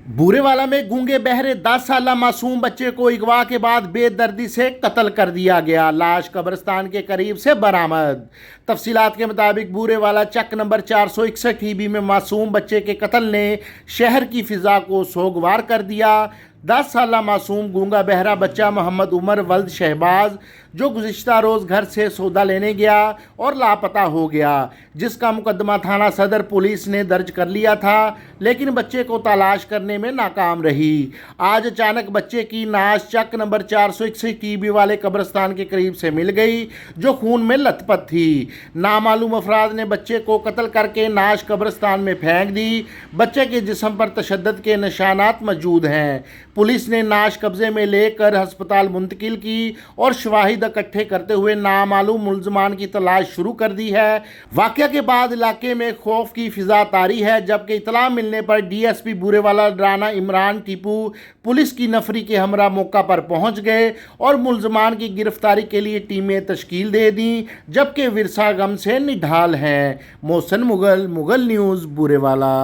बूरेवाला में गूंगे बहरे 10 साला मासूम बच्चे को अगवा के बाद बेदर्दी से कत्ल कर दिया गया। लाश कब्रिस्तान के करीब से बरामद। तफसीलात के मुताबिक बूरेवाला चक नंबर 461 ईबी में मासूम बच्चे के कत्ल ने शहर की फिजा को सोगवार कर दिया। 10 साला मासूम गूंगा बहरा बच्चा मोहम्मद उमर वल्द शहबाज जो गुज़िश्ता रोज़ घर से सौदा लेने गया और लापता हो गया, जिसका मुकदमा थाना सदर पुलिस ने दर्ज कर लिया था, लेकिन बच्चे को तलाश करने में नाकाम रही। आज अचानक बच्चे की नाश चक नंबर 461 ईबी वाले कब्रिस्तान के करीब से मिल गई, जो खून में लथपथ थी। नामालूम अफराद ने बच्चे को कत्ल करके नाश कब्रिस्तान में फेंक दी। बच्चे के जिस्म पर तशद्दुद के निशानात मौजूद हैं। पुलिस ने नाश कब्जे में लेकर अस्पताल मुंतकिल की और शवाहिद इकट्ठे करते हुए नामालूम मुल्ज़मान की तलाश शुरू कर दी है। वाक़या के बाद इलाके में खौफ की फिजा तारी है, जबकि इतला मिलने पर डीएसपी बूरेवाला राना इमरान टीपू पुलिस की नफरी के हमरा मौका पर पहुंच गए और मुल्ज़मान की गिरफ्तारी के लिए टीमें तश्कील दे दी, जबकि विरसा गम से निढाल हैं। मोहसिन मुगल, मुगल न्यूज़, बूरेवाला।